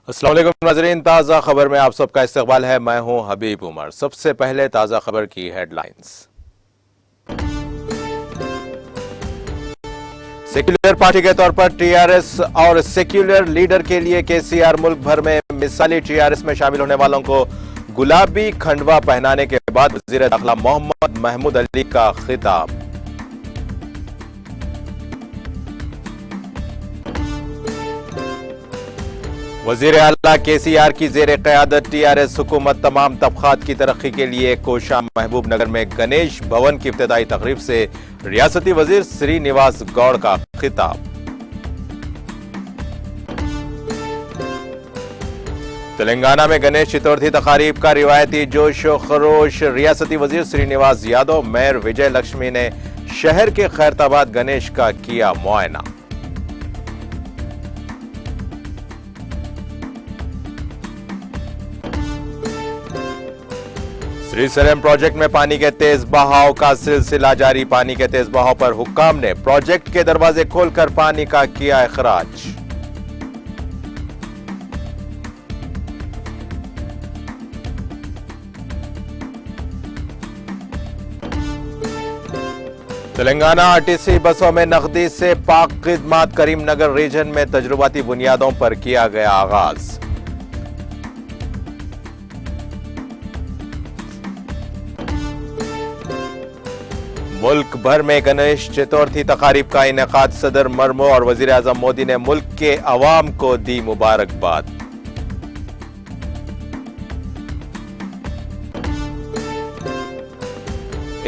अस्सलाम वालेकुम नाज़रीन, ताज़ा खबर में आप सबका इस्तकबाल है। मैं हूं हबीब उमर। सबसे पहले ताज़ा खबर की हेडलाइंस। सेक्युलर पार्टी के तौर पर टीआरएस और सेक्युलर लीडर के लिए केसीआर मुल्क भर में मिसाली टीआरएस में शामिल होने वालों को गुलाबी खंडवा पहनाने के बाद वज़ीर दाखिला मोहम्मद महमूद अली का खिताब। वज़ीर आला केसीआर की जेर क़यादत टीआरएस हुकूमत तमाम तबक़ात की तरक्की के लिए कोशा महबूब नगर में गणेश भवन की इब्तिदाई तकरीब से रियासती वज़ीर श्रीनिवास गौड़ का खिताब। तेलंगाना में गणेश चतुर्थी तकारीब का रिवायती जोश व खरोश। रियासती वज़ीर श्रीनिवास यादव, मेयर विजय लक्ष्मी ने शहर के खैरताबाद गणेश का किया मुआयना। श्रीशैलम प्रोजेक्ट में पानी के तेज बहाव का सिलसिला जारी। पानी के तेज बहाव पर हुक्काम ने प्रोजेक्ट के दरवाजे खोलकर पानी का किया इखराज। तेलंगाना आरटीसी बसों में नकदी से पाक खिदमात। करीमनगर रीजन में तजुर्बाती बुनियादों पर किया गया आगाज। मुल्क भर में गणेश चतुर्थी तकारीब का इनेकाद। सदर मर्मो और वजीर आजम मोदी ने मुल्क के अवाम को दी मुबारकबाद।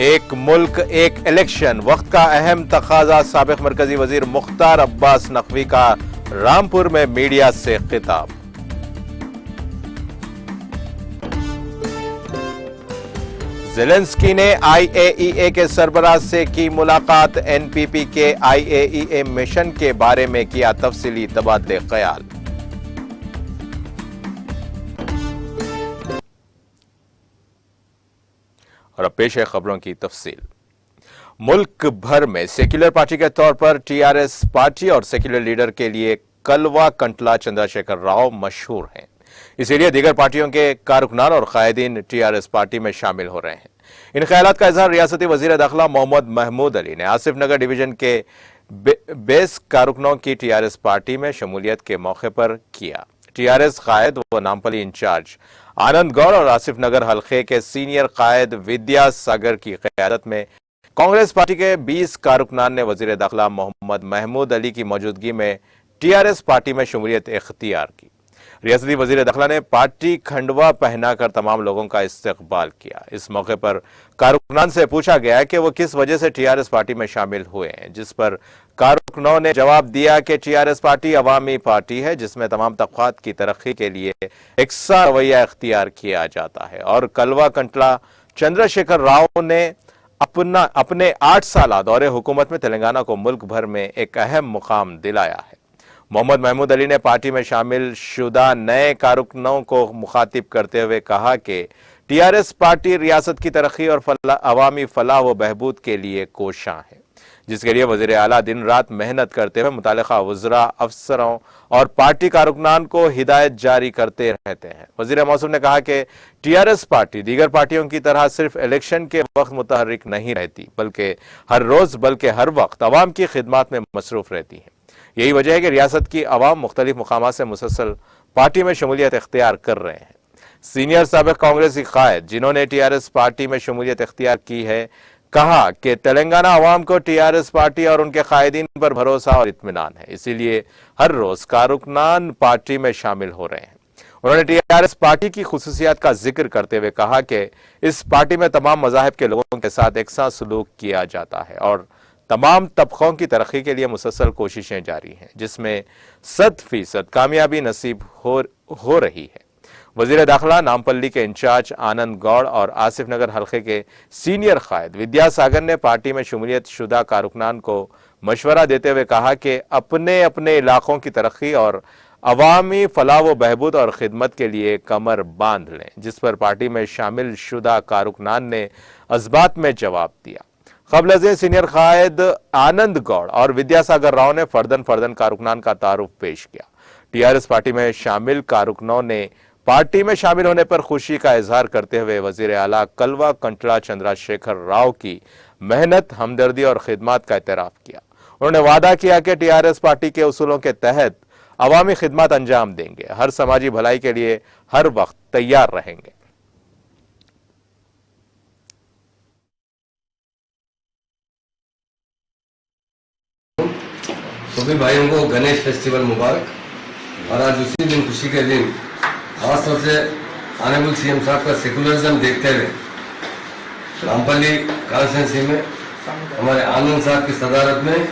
एक मुल्क एक इलेक्शन, वक्त का अहम तकाजा। साबिक मरकजी वजीर मुख्तार अब्बास नकवी का रामपुर में मीडिया से खिताब। ज़ेलेंस्की ने आईएईए के सरबराह से की मुलाकात। एनपीपी के आईएईए मिशन के बारे में किया तफसीली तबादले ख्याल। और अब पेश है खबरों की तफसील। मुल्क भर में सेक्युलर पार्टी के तौर पर टीआरएस पार्टी और सेक्युलर लीडर के लिए कलवा कंटला चंद्रशेखर राव मशहूर हैं। इसीलिए दीगर पार्टियों के कारकुनान और कायदीन टीआरएस पार्टी में शामिल हो रहे हैं। इन ख्यालात का इजहार रियासती वजीर दाखिला मोहम्मद महमूद अली ने आसिफ नगर डिवीजन के बेस कारकुनों की टीआरएस पार्टी में शमूलियत के मौके पर किया। टीआरएस कायद व नामपली इंचार्ज आनंद गौड़ और आसिफ नगर हल्के के सीनियर कायद विद्या सागर की क़यादत में कांग्रेस पार्टी के 20 कारकुनान ने वजीर दाखिला मोहम्मद महमूद अली की मौजूदगी में टीआरएस पार्टी में शमूलियत इख्तियार की। रियासती वजीर दाखिला ने पार्टी खंडवा पहनाकर तमाम लोगों का इस्तकबाल किया। इस मौके पर कारकुनान से पूछा गया कि वो किस वजह से टीआरएस पार्टी में शामिल हुए हैं, जिस पर कारकुनों ने जवाब दिया कि टीआरएस पार्टी अवामी पार्टी है जिसमें तमाम तबक़ात की तरक्की के लिए एकसा रवैया इख्तियार किया जाता है और कलवा कंटला चंद्रशेखर राव ने अपने 8 साल दौरे हुकूमत में तेलंगाना को मुल्क भर में एक अहम मुकाम दिलाया है। मोहम्मद महमूद अली ने पार्टी में शामिल शुदा नए कारकुनों को मुखातिब करते हुए कहा कि टीआरएस पार्टी रियासत की तरक्की और अवामी फलाह व बहबूद के लिए कोशां है, जिसके लिए वज़ीर आला दिन रात मेहनत करते हुए मुतालिका वज़रा, अफसरों और पार्टी कारकुनान को हिदायत जारी करते रहते हैं। वज़ीर मौसूम ने कहा कि टीआरएस पार्टी दीगर पार्टियों की तरह सिर्फ इलेक्शन के वक्त मुतहर्रिक नहीं रहती, बल्कि हर रोज बल्कि हर वक्त अवाम की खिदमत में मसरूफ रहती है। यही वजह है कि रियासत की अवाम मुख्तलिफ मुकामात से मुसलसल पार्टी में शमूलियत इख्तियार कर रहे हैं। सीनियर साबिक कांग्रेसी कायद जिन्होंने टीआरएस पार्टी में शमूलियत इख्तियार की है, कहा कि तेलंगाना अवाम को टीआरएस पार्टी और उनके कायदीन पर भरोसा और इत्मीनान है, इसीलिए हर रोज कारकुनान पार्टी में शामिल हो रहे हैं। उन्होंने टीआरएस पार्टी की खुसूसियात का जिक्र करते हुए कहा कि इस पार्टी में तमाम मज़ाहिब के लोगों के साथ एकसा सलूक किया जाता है और तमाम तबकों की तरक्की के लिए मुसलसल कोशिशें जारी हैं, जिसमें 100% कामयाबी नसीब हो रही है। वजीर दाखिला नामपल्ली के इंचार्ज आनंद गौड़ और आसिफ नगर हल्के के सीनियर कायद विद्या सागर ने पार्टी में शमूलियत शुदा कारकुनान को मशवरा देते हुए कहा कि अपने अपने इलाकों की तरक्की और अवामी फलाह व बहबूद और खिदमत के लिए कमर बांध लें, जिस पर पार्टी में शामिल शुदा कारकुनान ने अज़बात में जवाब दिया। क़ब्ल अज़ सीनियर कायद आनंद गौड़ और विद्यासागर राव ने फर्दन कारकुनान का तारुफ पेश किया। टीआरएस पार्टी में शामिल कारकुनों ने पार्टी में शामिल होने पर खुशी का इजहार करते हुए वजीर आला कलवा कंटला चंद्रशेखर राव की मेहनत, हमदर्दी और खिदमत का एतराफ किया। उन्होंने वादा किया कि टीआरएस पार्टी के उसूलों के तहत अवामी खिदमत अंजाम देंगे, हर समाजी भलाई के लिए हर वक्त तैयार रहेंगे। सभी भाइयों को गणेश फेस्टिवल मुबारक। और आज उसी दिन, खुशी के दिन, खासतौर से ऑनरेबल सीएम साहब का सेकुलरिज्म देखते हुए नामपल्ली कॉन्स्टिट्यूंसी में हमारे आनंद साहब की सदारत में,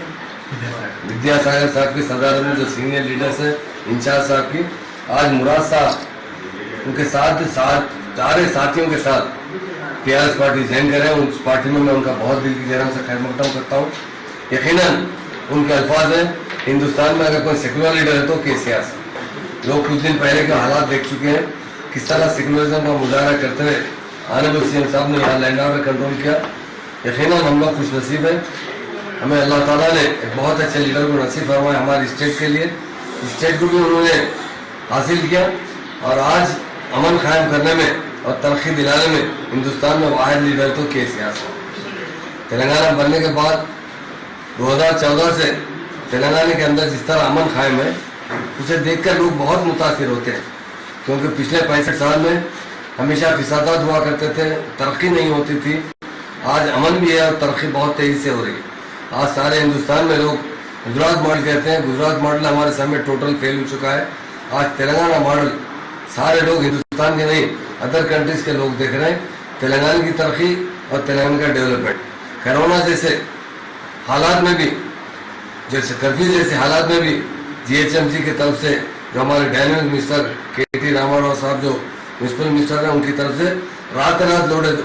विद्यासागर साहब की सदारत में, जो सीनियर लीडर्स हैं, इंचार्ज साहब की, आज मुराद साहब उनके साथ सारे साथियों के साथ टीआरएस पार्टी ज्वाइन करें। उस पार्टी में मैं उनका बहुत दिल की गहराई से खैर मकदम करता हूँ। यकीनन उनके अल्फाज हैं, हिंदुस्तान में अगर कोई सेकुलर लीडर है तो केसीआर साहब। लोग कुछ दिन पहले के हालात देख चुके हैं, किस तरह सेकुलरिज्म का मुजाहरा करते हुए ऑनरेबल सीएम साहब ने यहाँ लैंड ऑर्डर कंट्रोल किया। यकीनन हम लोग खुश नसीब हैं, हमें अल्लाह ताला ने एक बहुत अच्छे लीडर को नसीब फरमाया हमारे स्टेट के लिए। स्टेट को भी उन्होंने हासिल किया और आज अमन कायम करने में और तरक्की दिलाने में हिंदुस्तान में वाहिद लीडर तो केसीआर साहब। तेलंगाना बनने के बाद 2014 से तेलंगाना के अंदर जिस तरह अमन कायम है, उसे देखकर लोग बहुत मुतासिर होते हैं, क्योंकि पिछले 65 साल में हमेशा फिसादात हुआ करते थे, तरक्की नहीं होती थी। आज अमन भी है और तरक्की बहुत तेजी से हो रही है। आज सारे हिंदुस्तान में लोग गुजरात मॉडल कहते हैं, गुजरात मॉडल हमारे सामने टोटल फेल हो चुका है। आज तेलंगाना मॉडल सारे लोग, हिंदुस्तान के नहीं अदर कंट्रीज के लोग देख रहे हैं, तेलंगाना की तरक्की और तेलंगाना का डेवलपमेंट। कोरोना जैसे हालात में भी, जैसे कर्फ्यू जैसे हालात में भी जीएचएमसी की तरफ से, जो हमारे डायनेमिक मिनिस्टर केटी रामाराव साहब जो म्यूनिसिपल मिनिस्टर हैं, उनकी तरफ से रात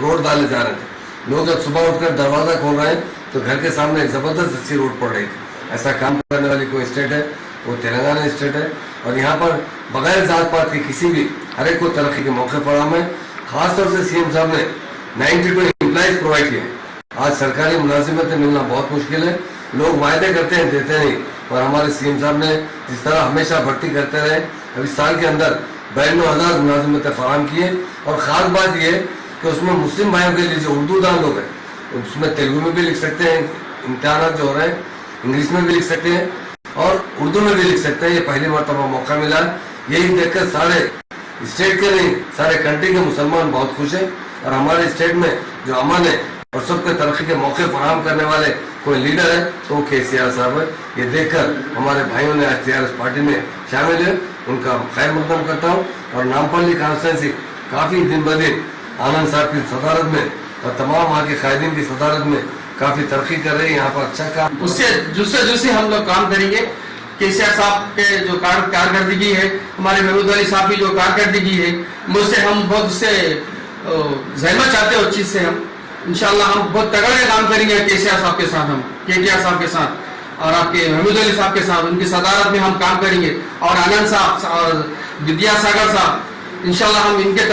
रोड डाले जा रहे थे। लोग जब सुबह उठकर दरवाजा खोल रहे हैं तो घर के सामने एक जबरदस्त अच्छी रोड पड़ रही थी। ऐसा काम करने वाली कोई स्टेट है वो तेलंगाना स्टेट है। और यहाँ पर बगैर जात पात के किसी भी हर एक को तरक्की के मौके फराहम है। खासतौर से सीएम साहब ने 92 एम्प्लॉइज प्रोवाइड किए। आज सरकारी मुलाजिमतें मिलना बहुत मुश्किल है, लोग वायदे करते हैं, देते नहीं। और हमारे सीएम साहब ने जिस तरह हमेशा भर्ती करते रहे, अभी साल के अंदर 92,000 मुलाजिमतें फराहम किए। और ख़ास बात यह कि उसमें मुस्लिम भाइयों के लिए जो उर्दू दान लोग हैं, उसमें तेलुगु में भी लिख सकते हैं, इम्तिहान जो हो रहे हैं इंग्लिश में भी लिख सकते हैं और उर्दू में भी लिख सकते हैं। ये पहली मरतबा मौका मिला है। यही देखकर सारे स्टेट के नहीं, सारे कंट्री के मुसलमान बहुत खुश हैं। और हमारे स्टेट में जो अमन है और सबके तरक्की के मौके फराहम करने वाले कोई लीडर है तो केसीआर साहब है। ये देखकर हमारे भाइयों ने आज टीआरएस पार्टी में शामिल है, उनका खैर मकदम करता हूँ। और नामपल्ली कॉन्स्टिट्यूंसी काफ़ी दिन ब दिन आनंद साहब की सदारत में और तमाम वहाँ के कायदीन की सदारत में काफ़ी तरक्की कर रही है। यहाँ पर अच्छा काम, उससे जुस्से हम लोग काम करेंगे। केसीआर साहब के जो कारकर्दगी है, हमारे महमूद अली साहब की जो कारकर्दगी है, मुझसे हम बहुत उससे जहमत चाहते हैं। उस चीज़ से हम इंशाल्लाह हम बहुत तगड़े काम करेंगे केसीआर साहब के साथ, हम केटीआर साहब के साथ और आपके महमूद अली साहब के साथ, उनकी सदारत में हम काम करेंगे। और आनंद साहब और विद्यासागर साहब, इंशाल्लाह हम इनके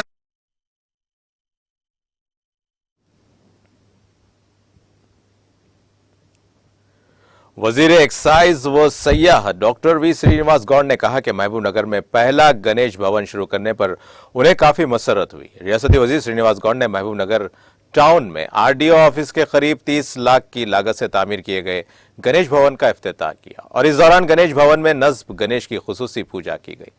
वजीर एक्साइज व सयाह डॉक्टर वी श्रीनिवास गौड़ ने कहा कि महबूबनगर में पहला गणेश भवन शुरू करने पर उन्हें काफी मसरत हुई। रियासती वजीर श्रीनिवास गौड़ ने महबूबनगर टाउन में आरडीओ ऑफिस के करीब 30 लाख की लागत से तामीर किए गए गणेश भवन का इफ्तिताह किया और इस दौरान गणेश भवन में नस्ब गणेश की खुसूसी पूजा की गई।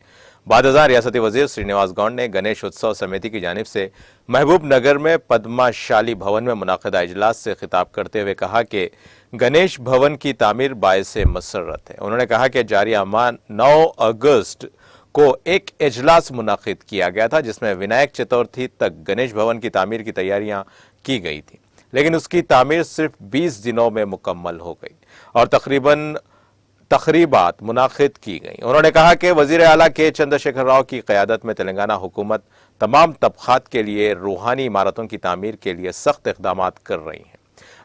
बाद रियासती वजीर श्रीनिवास गौड़ ने गणेश उत्सव समिति की जानिब से महबूबनगर में पद्माशाली भवन में मुनाकिदा इजलास से खिताब करते हुए कहा कि गणेश भवन की तामीर बायस मसरत है। उन्होंने कहा कि जारी माह 9 अगस्त को एक इजलास मुनाकिद किया गया था जिसमें विनायक चतुर्थी तक गणेश भवन की तामीर की तैयारियां की गई थी, लेकिन उसकी तामीर सिर्फ 20 दिनों में मुकम्मल हो गई और तकरीबन तकरीबात मुनाकिद की गई। उन्होंने कहा कि वजीर आला के चंद्रशेखर राव की क़यादत में तेलंगाना हुकूमत तमाम तबक़ात के लिए रूहानी इमारतों की तामीर के लिए सख्त इक़दाम कर रही है।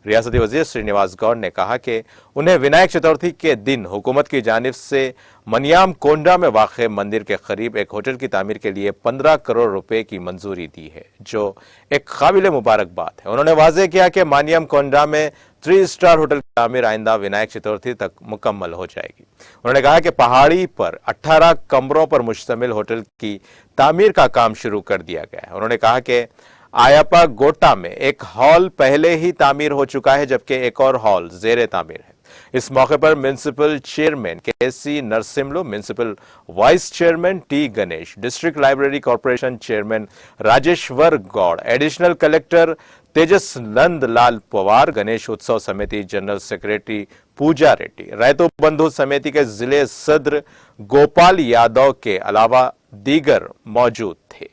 रियासती वजीर श्रीनिवास गौड़ ने कहा कि उन्हें विनायक चतुर्थी के दिन हुकूमत की जानिब से मनियाम कोंडा में वाक़े मंदिर के करीब एक होटल की तामीर के लिए 15 करोड़ रुपए की मंजूरी दी है, जो एक काबिल मुबारक बात है। उन्होंने वाज़ेह किया कि मानियम कोंडा में 3 स्टार होटल की तामीर आइंदा विनायक चतुर्थी तक मुकम्मल हो जाएगी। उन्होंने कहा कि पहाड़ी पर 18 कमरों पर मुश्तमिल होटल की तामीर का काम शुरू कर दिया गया है। उन्होंने कहा कि आयापा गोटा में एक हॉल पहले ही तामीर हो चुका है, जबकि एक और हॉल जेर तामीर है। इस मौके पर municipal chairman KC Narsimlu, municipal vice chairman T Ganesh, district library corporation chairman Rajeshwar Goud, additional collector Tejas Nand Lal Pawar, Ganesh Utsav Samiti general secretary Pooja Reddy, Rythu Bandhu Samiti के जिले सदर गोपाल यादव के अलावा दीगर मौजूद थे।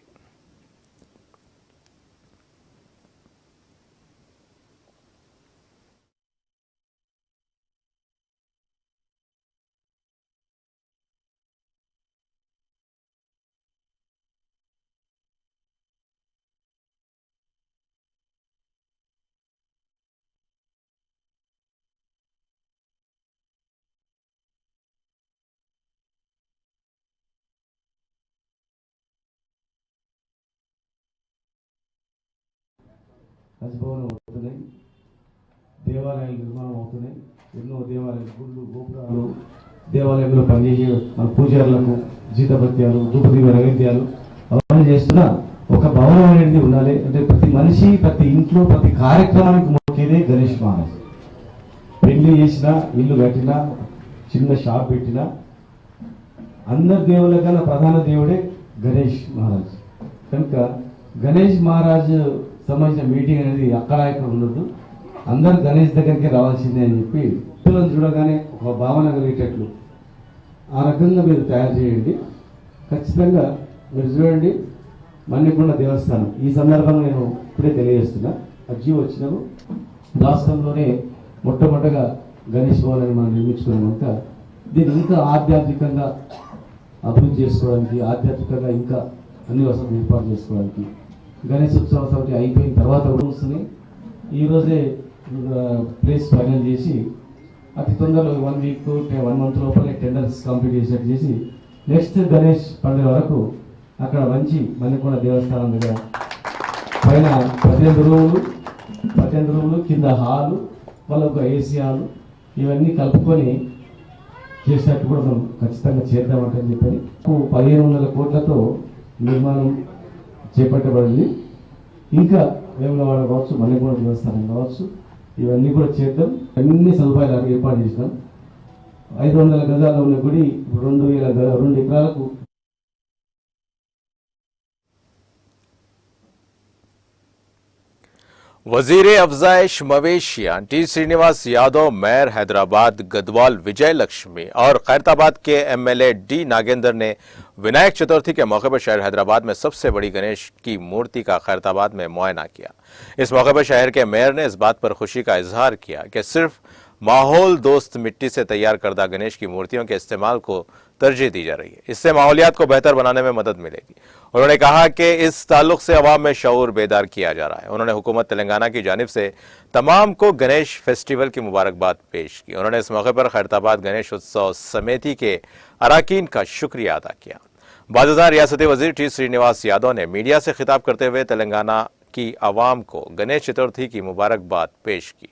హజ్భవనం అవుతున్నాయి, దేవాలయాలు నిర్మాణం అవుతున్నాయి, ఎన్నో దేవాలయాలు గుళ్ళు గోపురాలు దేవాలయంలో పనిచేసే మన పూజారులకు జీతభత్యాలు ధూపదీప నైవేద్యాలు అవన్నీ చేస్తున్నా ఒక భవనం అనేది ఉండాలి. అంటే ప్రతి మనిషి ప్రతి ఇంట్లో ప్రతి కార్యక్రమానికి మొక్కేదే గణేష్ మహారాజ్. పెళ్లి చేసినా ఇల్లు కట్టినా చిన్న షాప్ పెట్టినా అందరి దేవుళ్ళ కన్నా ప్రధాన దేవుడే గణేష్ మహారాజ్. కనుక గణేష్ మహారాజ్ సంబంధించిన మీటింగ్ అనేది అక్కడ ఇక్కడ ఉండదు, అందరు గణేష్ దగ్గరికి రావాల్సిందే అని చెప్పి పిల్లలను చూడగానే ఒక భావన కలిగేటట్లు ఆ రకంగా మీరు తయారు చేయండి. ఖచ్చితంగా మీరు చూడండి, మన్నికొండ దేవస్థానం ఈ సందర్భంగా నేను ఇప్పుడే తెలియజేస్తున్నా, అజ్జీ వచ్చినాము రాష్ట్రంలోనే మొట్టమొదటగా గణేష్ భవనాన్ని మనం నిర్మించుకున్నాం కనుక దీన్ని ఇంకా ఆధ్యాత్మికంగా అభివృద్ధి చేసుకోవడానికి, ఆధ్యాత్మికంగా ఇంకా అన్ని వసతులు ఏర్పాటు చేసుకోవడానికి గణేష్ ఉత్సవం సమితి అయిపోయిన తర్వాత కూడా వస్తుంది. ఈరోజే ప్లేస్ ఫైనల్ చేసి అతి తొందరలో 1 వీక్ 1 మంత్ లోపలే టెండర్స్ కంప్లీట్ చేసేట్టు చేసి నెక్స్ట్ గణేష్ పండుగ వరకు అక్కడ మంచి మన్నికొండ దేవస్థానం దగ్గర పైన 18 రూములు కింద హాలు మళ్ళీ ఒక ఏసీ హాలు ఇవన్నీ కలుపుకొని చేసినట్టు కూడా మనం ఖచ్చితంగా చేద్దామంటని చెప్పని 1500 కోట్లతో నిర్మాణం చేపట్టబడింది. ఇంకా వేములవాడ కావచ్చు, మన్నికొండ దేవస్థానం కావచ్చు, ఇవన్నీ కూడా చేద్దాం. అన్ని సదుపాయాలు ఏర్పాటు చేసినాం. 500 గజాల ఉన్న గుడి 2 ఎకరాలకు वजीर अफजाइश मवेशियां टी श्रीनिवास यादव, मेयर हैदराबाद गदवाल विजय लक्ष्मी और खैरताबाद के एमएलए डी नागेंद्र ने विनायक चतुर्थी के मौके पर शहर हैदराबाद में सबसे बड़ी गणेश की मूर्ति का खैरताबाद में मुआयना किया। इस मौके पर शहर के मेयर ने इस बात पर खुशी का इजहार किया कि सिर्फ माहौल दोस्त मिट्टी से तैयार करदा गणेश की मूर्तियों के इस्तेमाल को तरजीह दी जा रही है। इससे माहौलियात को बेहतर बनाने में मदद मिलेगी। उन्होंने कहा कि इस ताल्लुक से अवाम में शऊर बेदार किया जा रहा है। उन्होंने हुकूमत तेलंगाना की जानिब से तमाम को गणेश फेस्टिवल की मुबारकबाद पेश की। उन्होंने इस मौके पर खैरताबाद गणेश उत्सव समिति के अराकीन का शुक्रिया अदा किया। बाज़ रियासती वजीर टी श्रीनिवास यादव ने मीडिया से खिताब करते हुए तेलंगाना की आवाम को गणेश चतुर्थी की मुबारकबाद पेश की।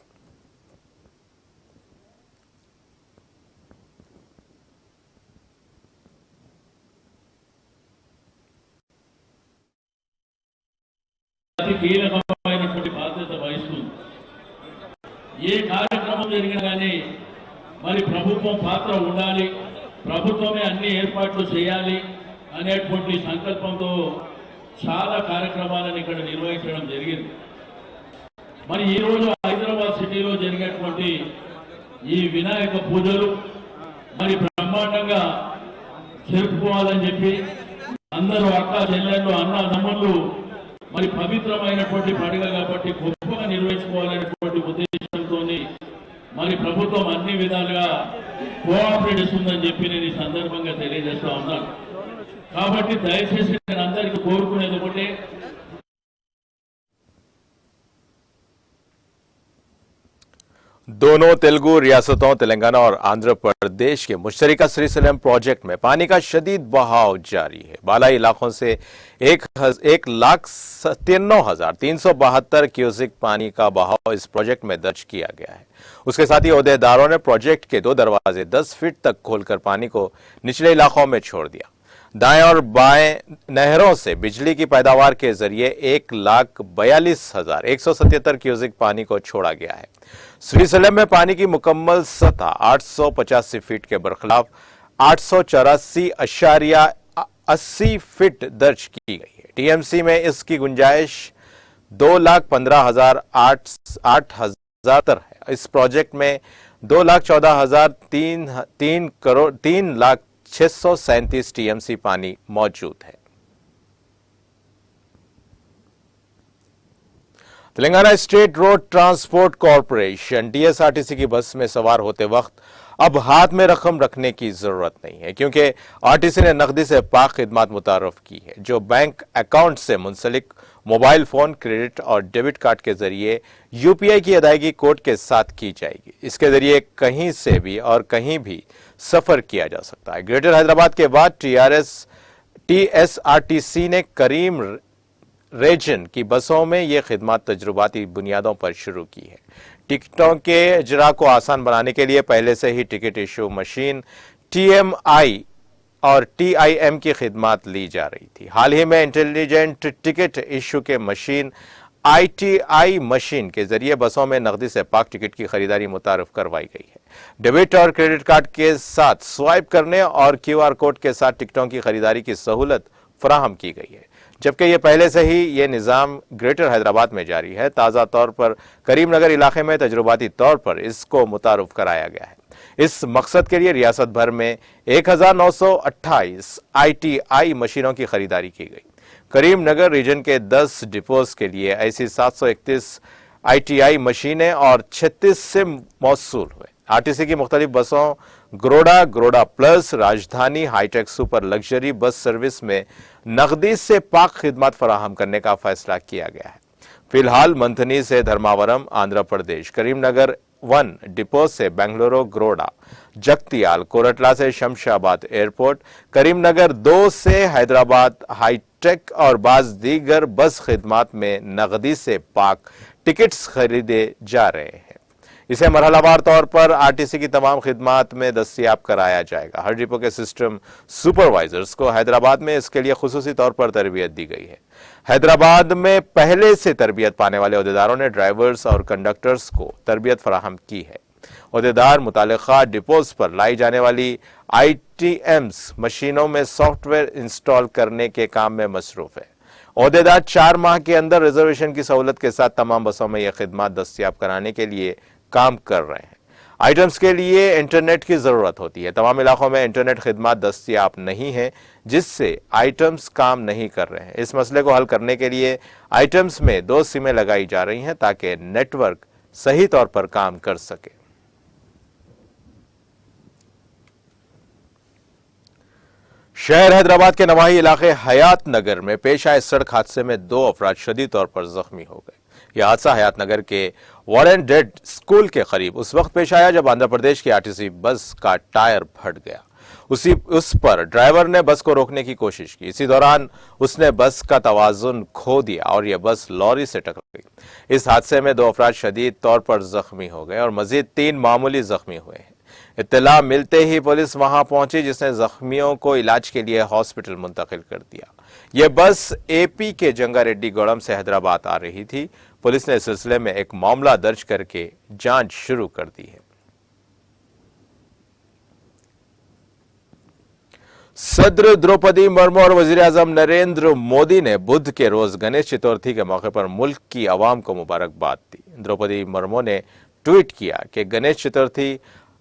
కీలకమైనటువంటి బాధ్యత వహిస్తుంది. ఏ కార్యక్రమం జరిగినా కానీ మరి ప్రభుత్వం పాత్ర ఉండాలి, ప్రభుత్వమే అన్ని ఏర్పాట్లు చేయాలి అనేటువంటి సంకల్పంతో చాలా కార్యక్రమాలను ఇక్కడ నిర్వహించడం జరిగింది. మరి ఈరోజు హైదరాబాద్ సిటీలో జరిగేటువంటి ఈ వినాయక పూజలు మరి బ్రహ్మాండంగా జరుపుకోవాలని చెప్పి అందరూ అక్క చెల్లెళ్ళు అన్న తమ్ముళ్ళు మరి పవిత్రమైనటువంటి పండుగ కాబట్టి గొప్పగా నిర్వహించుకోవాలనేటువంటి ఉద్దేశంతో మరి ప్రభుత్వం అన్ని విధాలుగా కోఆపరేట్ ఇస్తుందని చెప్పి నేను ఈ సందర్భంగా తెలియజేస్తా ఉన్నాను. కాబట్టి దయచేసి నేను అందరికీ కోరుకునేది ఒకటే, दोनों तेलुगु रियासतों तेलंगाना और आंध्र प्रदेश के मुश्तरका श्रीशैलम प्रोजेक्ट में पानी का शदीद बहाव जारी है। बालाई इलाकों से 1,93,372 क्यूसेक पानी का बहाव इस प्रोजेक्ट में दर्ज किया गया है। उसके साथ ही ओहदेदारों ने प्रोजेक्ट के 2 दरवाजे 10 फीट तक खोलकर पानी को निचले इलाकों में छोड़ दिया। दाएं और बाएं नहरों से बिजली की पैदावार के जरिए 1,42,177 क्यूसेक पानी को छोड़ा गया है। श्रीशैलम में पानी की मुकम्मल सतह 885 फीट के बरखलाफ 884.80 फीट दर्ज की गई है। टीएमसी में इसकी गुंजाइश 2,15,008 है। इस प्रोजेक्ट में 3,14,003 टीएमसी पानी मौजूद है। Telangana state road transport corporation TSRTC की बस में सवार होते वक्त अब हाथ में रकम रखने की जरूरत नहीं है, क्योंकि आरटीसी ने नकदी से पाक खिदमत मुतारफ की है, जो बैंक अकाउंट से मुंसलिक मोबाइल फोन, क्रेडिट और डेबिट कार्ड के जरिए यूपीआई की अदायगी कोड के साथ की जाएगी। इसके जरिए कहीं से भी और कहीं भी सफर किया जा सकता है। ग्रेटर हैदराबाद के बाद टीएसआरटीसी ने करीम रीजन की बसों में यह खिदमत तजुर्बाती बुनियादों पर शुरू की है। टिकटों के इजरा को आसान बनाने के लिए पहले से ही टिकट इशू मशीन टीएमआई और टीआईएम की खिदमत ली जा रही थी। हाल ही में इंटेलिजेंट टिकट इशू के मशीन आईटीआई मशीन के जरिए बसों में नकदी से पाक टिकट की खरीदारी मुतारफ करवाई गई है। डेबिट और क्रेडिट कार्ड के साथ स्वाइप करने और क्यूआर कोड के साथ टिकटों की खरीदारी की सहूलत फराहम की गई है, जबकि यह पहले से ही यह निज़ाम ग्रेटर हैदराबाद में जारी है। ताज़ा तौर पर करीमनगर इलाके में तजुर्बाती तौर पर इसको मुतारुफ कराया गया है। इस मकसद के लिए रियासत भर में 1,928 आईटीआई मशीनों की खरीदारी की गई। करीमनगर रीजन के 10 डिपोज के लिए ऐसी 731 आईटीआई मशीनें और 36 से मौसूल हुए। आरटीसी की मुख्तलिफ बसों Garuda plus, Rajdhani, hitech super luxury bus service में नकदी से पाक खिदमत फराहम करने का फैसला किया गया है। फिलहाल मंथनी से धर्मावरम आंध्र प्रदेश, करीमनगर 1 डिपो से बेंगलुरु ग्रोडा, जगतियाल, कोरटला से शमशाबाद एयरपोर्ट, करीमनगर 2 से हैदराबाद हाईटेक और बाज दीगर बस खिदमत में नकदी से पाक टिकट्स खरीदे जा रहे हैं। इसे मरहलावार तौर पर आरटीसी की तमाम खिदमत में दस्तियाब कराया जाएगा। हर डिपो के सिस्टम सुपरवाइजर्स को हैदराबाद में इसके लिए खुसूसी तौर पर तरबियत दी गई है। हैदराबाद में पहले से तरबियत पाने वाले ओहदेदारों ने ड्राइवर्स और कंडक्टर्स को तरबियत फराहम की है। ओहदेदार मुतालिका डिपोज पर लाई जाने वाली आईटीएम्स मशीनों में सॉफ्टवेयर इंस्टॉल करने के काम में मसरूफ है। ओहदेदार 4 माह के अंदर रिजर्वेशन की सहूलत के साथ तमाम बसों में यह खिदमत दस्तियाब कराने के लिए काम कर रहे हैं। आइटम्स के लिए इंटरनेट की जरूरत होती है। तमाम इलाकों में इंटरनेट खिदमत दस्तियाब नहीं है, जिससे आइटम्स काम नहीं कर रहे हैं। इस मसले को हल करने के लिए आइटम्स में 2 सिमें लगाई जा रही हैं, ताकि नेटवर्क सही तौर पर काम कर सके। शहर हैदराबाद के नवाही इलाके हयात नगर में पेश आए सड़क हादसे में 2 अफराद शदीद तौर पर जख्मी हो गए। यह हादसा हयात नगर के वॉरेन डेड स्कूल के करीब उस वक्त पेश आया जब आंध्र प्रदेश की आरटीसी बस का टायर फट गया। उस पर ड्राइवर ने बस को रोकने की कोशिश की। इसी दौरान उसने बस का तवाजुन खो दिया और यह बस लॉरी से टकरा गई। इस हादसे में 2 अफराद शदीद तौर पर जख्मी हो गए और मजीद 3 मामूली जख्मी हुए हैं। इत्तला मिलते ही पुलिस वहां पहुंची, जिसने जख्मियों को इलाज के लिए हॉस्पिटल मुंतकिल कर दिया। यह बस एपी के जंगारेड्डी गौड़म से हैदराबाद आ रही थी। पुलिस ने इस सिलसिले में एक मामला दर्ज करके जांच शुरू कर दी है। सदर द्रौपदी मुर्मू और वजीर-ए-आजम नरेंद्र मोदी ने बुध के रोज गणेश चतुर्थी के मौके पर मुल्क की आवाम को मुबारकबाद दी। द्रौपदी मुर्मू ने ट्वीट किया कि गणेश चतुर्थी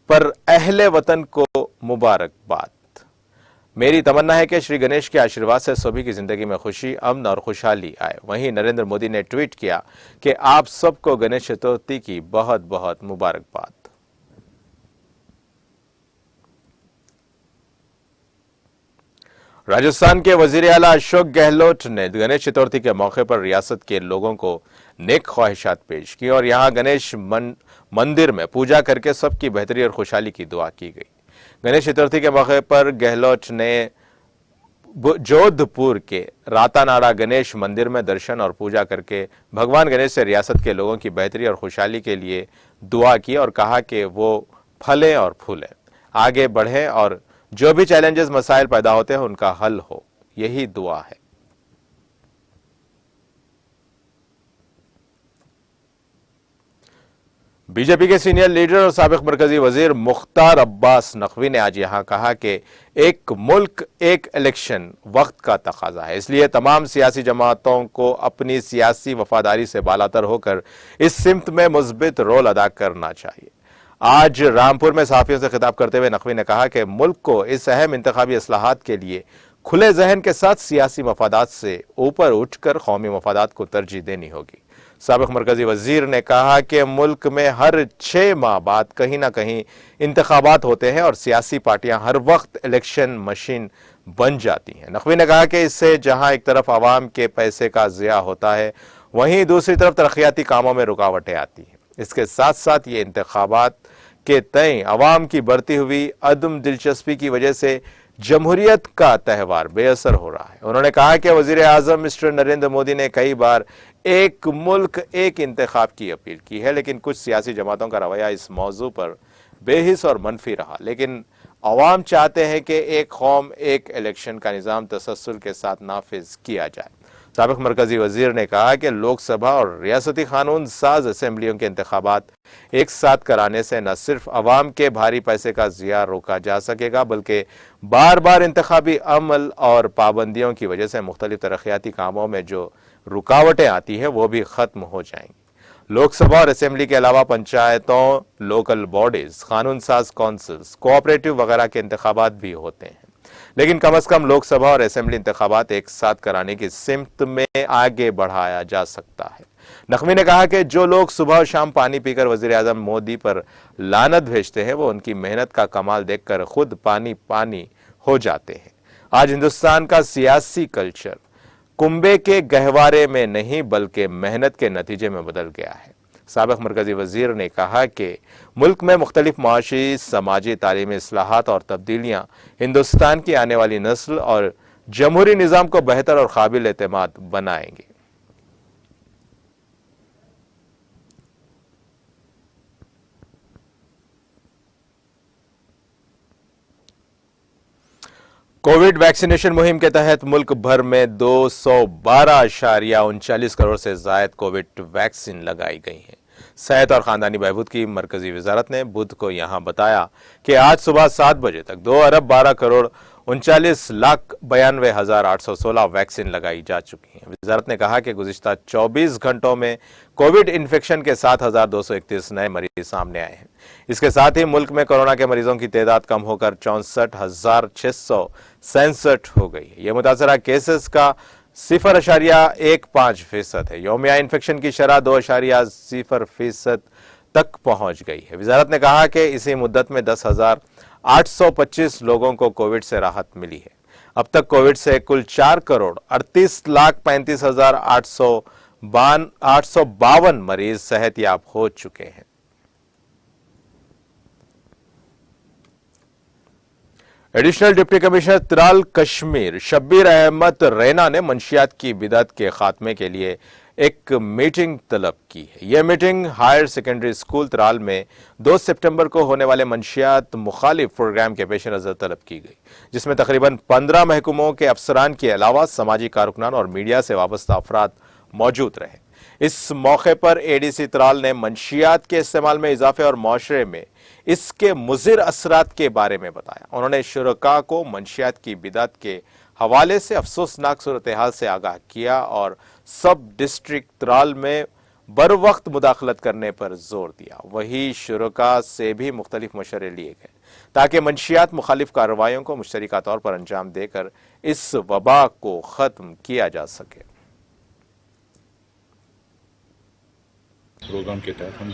पर अहले वतन को मुबारकबाद। मेरी तमन्ना है कि श्री गणेश के आशीर्वाद से सभी की जिंदगी में खुशी, अमन और खुशहाली आए। वहीं नरेंद्र मोदी ने ट्वीट किया कि आप सबको गणेश चतुर्थी की बहुत बहुत मुबारकबाद। राजस्थान के वजीर आला अशोक गहलोत ने गणेश चतुर्थी के मौके पर रियासत के लोगों को नेक ख्वाहिशात पेश की और यहाँ गणेश मंदिर में पूजा करके सबकी बेहतरी और खुशहाली की दुआ की गई। गणेश चतुर्थी के मौके पर गहलोत ने जोधपुर के रातानाड़ा गणेश मंदिर में दर्शन और पूजा करके भगवान गणेश से रियासत के लोगों की बेहतरी और खुशहाली के लिए दुआ की और कहा कि वो फलें और फूलें, आगे बढ़ें और जो भी चैलेंजेस मसाइल पैदा होते हैं उनका हल हो, यही दुआ है। बीजेपी के सीनियर लीडर और साबिक मरकजी वजीर मुख्तार अब्बास नकवी ने आज यहां कहा कि एक मुल्क एक इलेक्शन वक्त का तकाजा है, इसलिए तमाम सियासी जमातों को अपनी सियासी वफादारी से बालातर होकर इस सिमत में मुस्बित रोल अदा करना चाहिए। आज रामपुर में सहाफियों से खिताब करते हुए नकवी ने कहा कि मुल्क को इस अहम इंतखाबी इस्लाहात के लिए खुले जहन के साथ सियासी मफादात से ऊपर उठकर कौमी मफादात को तरजीह देनी होगी। साबिक मरकजी वजीर ने कहा कि मुल्क में हर 6 माह बाद कहीं ना कहीं इंतखाबात होते हैं और सियासी पार्टियां हर वक्त इलेक्शन मशीन बन जाती हैं। नकवी ने कहा कि इससे जहां एक तरफ आवाम के पैसे का ज़िया होता है, वहीं दूसरी तरफ तरक्याती कामों में रुकावटें आती हैं। इसके साथ साथ ये इंतखाबात के तय अवाम की बढ़ती हुई अदम दिलचस्पी की वजह से जमहूरियत का त्यौहार बेअसर हो रहा है। उन्होंने कहा कि वजीर आजम मिस्टर नरेंद्र मोदी ने कई बार एक मुल्क एक इंतखाब की अपील की है, लेकिन कुछ सियासी जमातों का रवैया इस मौजू पर बेहिस और मनफी रहा। लेकिन अवाम चाहते हैं कि एक कौम एक इलेक्शन का निज़ाम तसल्सल के साथ नाफिज किया जाए। साबिक मरकजी वजीर ने कहा कि लोकसभा और रियासती कानून साज असम्बलियों के इंतखाबात एक साथ कराने से न सिर्फ अवाम के भारी पैसे का ज़िया रोका जा सकेगा, बल्कि बार बार इंतखाबी अमल और पाबंदियों की वजह से मुख्तलिफ तरक्याती कामों में जो रुकावटें आती हैं वो भी ख़त्म हो जाएंगी। लोकसभा और असेंबली के अलावा पंचायतों, लोकल बॉडीज, कानून साज कौंसिल्स, कोऑपरेटिव वगैरह के इंतखाबात भी होते हैं, लेकिन कम अज कम लोकसभा और असेंबली इंतखाबात एक साथ कराने की सिमत में आगे बढ़ाया जा सकता है। नकवी ने कहा कि जो लोग सुबह और शाम पानी पीकर वजीर आजम मोदी पर लानत भेजते हैं वो उनकी मेहनत का कमाल देखकर खुद पानी पानी हो जाते हैं। आज हिंदुस्तान का सियासी कल्चर कुंबे के गहवारे में नहीं बल्कि मेहनत के नतीजे में बदल गया है। साबिक मरकजी वजीर ने कहा कि मुल्क में मुख्तलिफ माशी, समाजी, तालीमी इस्लाहात और तब्दीलियां हिंदुस्तान की आने वाली नस्ल और जमहूरी निज़ाम को बेहतर और काबिल एतमाद बनाएंगे। कोविड वैक्सीनेशन मुहिम के तहत मुल्क भर में 212.39 करोड़ से ज्यादा कोविड वैक्सीन लगाई गई हैं। सेहत और खानदानी बहबूद की मरकजी वजारत ने बुध को यहां बताया कि आज सुबह 7 बजे तक 2,12,39,92,816 वैक्सीन लगाई जा चुकी हैं। वजारत ने कहा कि गुज़िश्ता 24 घंटों में कोविड इन्फेक्शन के 7,231 नए मरीज सामने आए हैं। इसके साथ ही मुल्क में कोरोना के मरीजों की तादाद कम होकर 64,667 हो गई है। यह मुतासरा केसेस का 0.15% है। यौमिया इन्फेक्शन की शरह 2.0% तक पहुंच गई है। वजारत ने कहा कि इसी मुद्दत में 10,825 लोगों को कोविड से राहत मिली है। अब तक कोविड से कुल 4,38,35,852 मरीज सेहतयाब हो चुके हैं। Additional deputy commissioner Tral Kashmir Shabbir Ahmad Raina ने मंशियात की बिदअत के खात्मे के लिए एक मीटिंग तलब की है। यह meeting higher secondary school Tral में 2 सितंबर को होने वाले मंशियात मुखालिफ प्रोग्राम के पेश नजर तलब की गई, जिसमें तकरीबन 15 महकमों के अफसरान के अलावा समाजी कारकुनान और मीडिया से वाबस्ता अफराद मौजूद रहे। इस मौके पर एडीसी त्राल ने मंशियात के इस्तेमाल में इजाफे और माशरे में इसके मुज़िर असरात के बारे में बताया। उन्होंने शुरका को मंशियात की बिदअत के हवाले से अफसोसनाक सूरत हाल से आगाह किया और सब डिस्ट्रिक्ट त्राल में बर वक्त मुदाखलत करने पर जोर दिया। वही शुरका से भी मुख्तलिफ मशवरे लिए गए ताकि मंशियात मुखालिफ कार्रवाइयों को मुश्तरका तौर पर अंजाम देकर इस वबा को खत्म किया जा सके। प्रोग्राम के तहत हम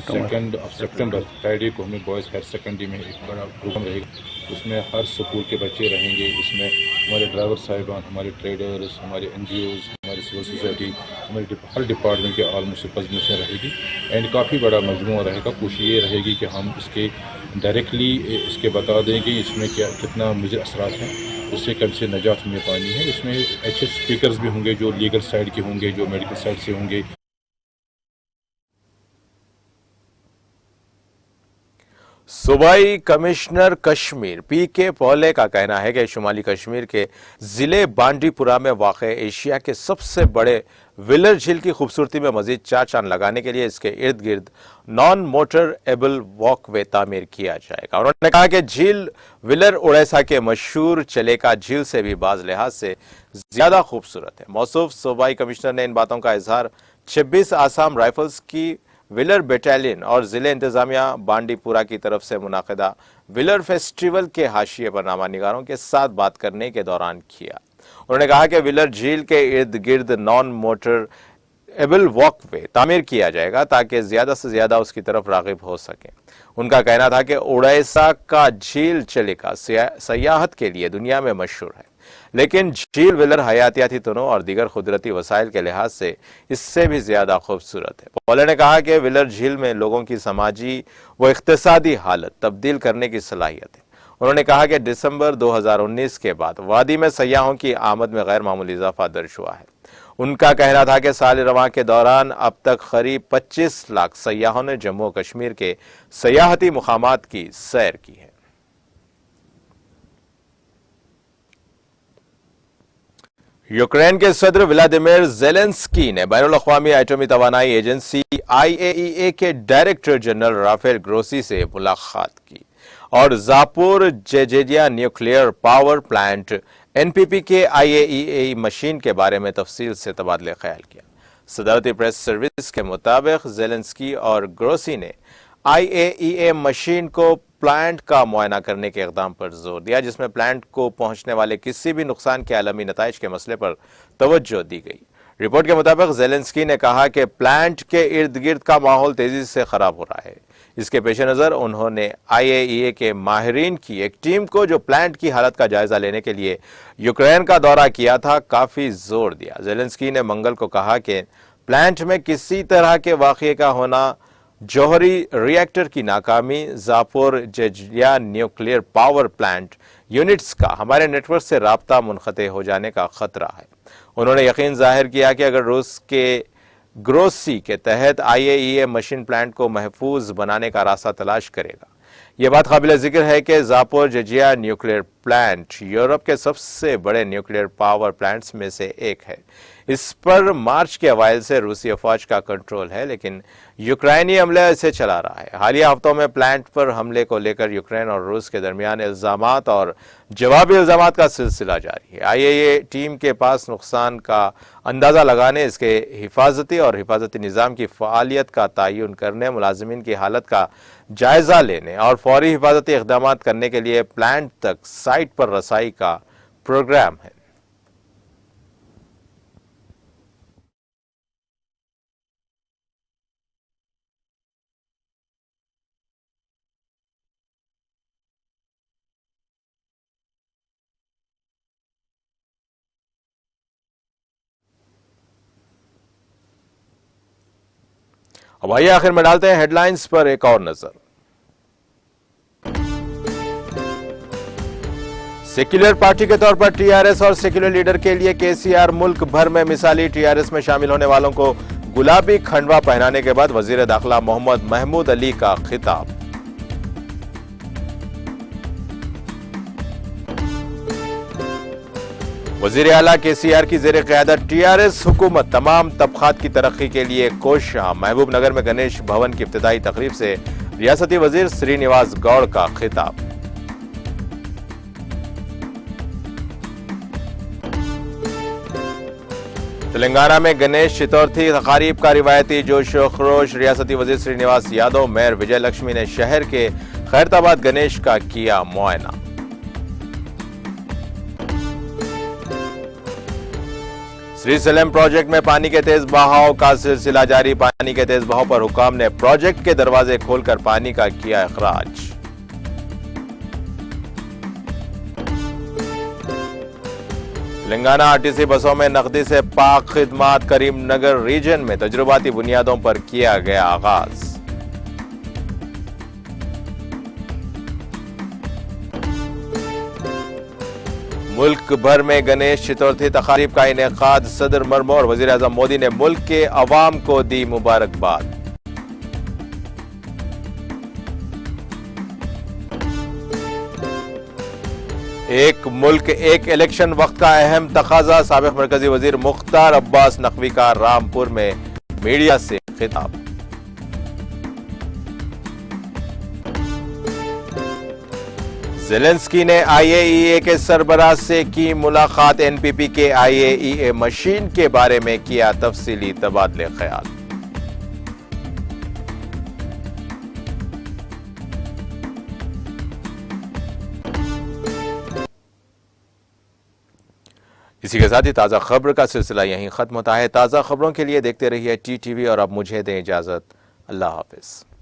2 सितंबर फ्राइडे को हमें बॉयज़ हायर सेकेंडरी में एक बड़ा प्रोग्राम रहेगा। उसमें हर स्कूल के बच्चे रहेंगे। इसमें हमारे ड्राइवर साहिबान, हमारे ट्रेडर्स, हमारे NGOs, हमारे सिविल सोसाइटी, हमारे हर डिपार्टमेंट के ऑलमोस्ट सुपरविजन रहेगी एंड काफ़ी बड़ा मजमूआ रहेगा। कोशिश ये रहेगी कि हम इसके डायरेक्टली इसके बता दें कि इसमें कितना मुझे असरात हैं, उससे कम से निजात हमें पानी है। इसमें अच्छे स्पीकर्स भी होंगे जो लीगल साइड के होंगे, जो मेडिकल साइड से होंगे। सूबाई कमिश्नर कश्मीर पीके पॉले का कहना है कि शुमाली कश्मीर के जिले बांडीपुरा में वाक़ एशिया के सबसे बड़े विलर झील की खूबसूरती में मजीद चार चांद लगाने के लिए इसके इर्द गिर्द नॉन मोटर एबल वॉकवे तामीर किया जाएगा। उन्होंने कहा कि झील विलर उड़ीसा के मशहूर चलेका झील से भी बाज लिहाज से ज्यादा खूबसूरत है। मौसूफ सूबाई कमिश्नर ने इन बातों का इजहार 26 आसाम राइफल्स की विलर बटालियन और जिले इंतजामिया बांडीपुरा की तरफ से मुनाकिदा विलर फेस्टिवल के हाशिए पर नामानिगारों के साथ बात करने के दौरान किया। उन्होंने कहा कि विलर झील के इर्द गिर्द नॉन मोटर एबल वॉकवे तामीर किया जाएगा ताकि ज्यादा से ज्यादा उसकी तरफ रागिब हो सके। उनका कहना था कि उड़ीसा का झील चलेका सयाहत के लिए दुनिया में मशहूर है, लेकिन झील विलर हयातियाती तनों और दीगर कुदरती वसाइल के लिहाज से इससे भी ज्यादा खूबसूरत है। पॉले ने कहा कि विलर झील में लोगों की समाजी व इख्तिसादी हालत तब्दील करने की सलाहियत है। उन्होंने कहा कि दिसंबर 2019 के बाद वादी में सयाहों की आमद में गैर मामूली इजाफा दर्ज हुआ है। उनका कहना था कि साल रवां के दौरान अब तक करीब 25 लाख सयाहों ने जम्मू कश्मीर के सयाहती मुकामात की सैर की है। यूक्रेन के सदर व्लादिमीर ज़ेलेंस्की ने बैनुल-अक़वामी एटमी तवानाई एजेंसी IAEA के डायरेक्टर जनरल राफेल ग्रोसी से मुलाकात की और ज़ापोरिज़्हिया न्यूक्लियर पावर प्लांट NPP के IAEA मशीन के बारे में तफसील से तबादले ख्याल किया। सदारती प्रेस सर्विस के मुताबिक ज़ेलेंस्की और ग्रोसी ने IAEA मशीन को प्लांट का मुआयना करने के इक़दाम पर जोर दिया, जिसमें प्लांट को पहुंचने वाले किसी भी नुकसान के आलमी नताइज के मसले पर तवज्जो दी गई। रिपोर्ट के मुताबिक ज़ेलेंस्की ने कहा कि प्लांट के इर्द गिर्द का माहौल तेजी से खराब हो रहा है। इसके पेश नज़र उन्होंने IAEA के माहिरीन की एक टीम को जो प्लांट की हालत का जायजा लेने के लिए यूक्रेन का दौरा किया था, काफी जोर दिया। ज़ेलेंस्की ने मंगल को कहा कि प्लांट में किसी तरह के वाक़ये का होना, जौहरी रिएक्टर की नाकामी, ज़ापोरिज़्हिया न्यूक्लियर पावर प्लांट यूनिट्स का हमारे नेटवर्क से राब्ता मुनक़ते हो जाने का खतरा है। उन्होंने यकीन जाहिर किया कि अगर रूस के ग्रोसी के तहत IAEA मशीन प्लांट को महफूज बनाने का रास्ता तलाश करेगा। यह बात काबिल जिक्र है कि ज़ापोरिज़्हिया न्यूक्लियर प्लांट यूरोप के सबसे बड़े न्यूक्लियर पावर प्लांट्स में से एक है। इस पर मार्च के अवाइल से रूसी अफवाज का कंट्रोल है, लेकिन यूक्रेनी अमला इसे चला रहा है। हालिया हफ्तों में प्लांट पर हमले को लेकर यूक्रेन और रूस के दरमियान इल्जामात और जवाबी इल्जामात का सिलसिला जारी है। IAEA टीम के पास नुकसान का अंदाजा लगाने, इसके हिफाजती और हिफाजती निज़ाम की फ़आलियत का तयन करने, मुलाजिमीन की हालत का जायजा लेने और फौरी हिफाजती इक़दामात करने के लिए प्लांट तक साइट पर रसाई का प्रोग्राम है। अब आइए आखिर में डालते हैं हेडलाइंस पर एक और नजर। सेक्युलर पार्टी के तौर पर TRS और सेक्युलर लीडर के लिए KCR मुल्क भर में मिसाली TRS में शामिल होने वालों को गुलाबी खंडवा पहनाने के बाद वजीर दाखिला मोहम्मद महमूद अली का खिताब। वजीर आला KCR की जेर क़यादत TRS हुकूमत तमाम तबक़ात की तरक्की के लिए कोशिश। महबूब नगर में गणेश भवन की इब्तिदाई तकरीब से रियासती वजीर श्रीनिवास गौड़ का खिताब। तेलंगाना में गणेश चतुर्थी तकारीब का रिवायती जोश व खरोश। रियासती वजीर श्रीनिवास यादव, मेयर विजय लक्ष्मी ने शहर के खैरताबाद गणेश का किया मुआयना। श्रीशैलम प्रोजेक्ट में पानी के तेज बहाव का सिलसिला जारी। पानी के तेज बहाव पर हुकाम ने प्रोजेक्ट के दरवाजे खोलकर पानी का किया अखराज। तेलंगाना आरटीसी बसों में नकदी से पाक खिदमात करीमनगर रीजन में तजुर्बाती बुनियादों पर किया गया आगाज। मुल्क भर में गणेश चतुर्थी तकारीब का इनेकाद। सदर मरमू और वजीर आजम मोदी ने मुल्क के अवाम को दी मुबारकबाद। एक मुल्क एक इलेक्शन वक्त का अहम तकाजा। साबिक मरकजी वजीर मुख्तार अब्बास नकवी का रामपुर में मीडिया से खिताब। ज़ेलेंस्की ने IAEA के सरबराह से की मुलाकात। NPP के IAEA मशीन के बारे में किया तफसीली तबादले ख्याल। इसी के साथ ही ताज़ा खबर का सिलसिला यहीं खत्म होता है। ताज़ा खबरों के लिए देखते रहिए TTV और अब मुझे दें इजाज़त। अल्लाह हाफिज।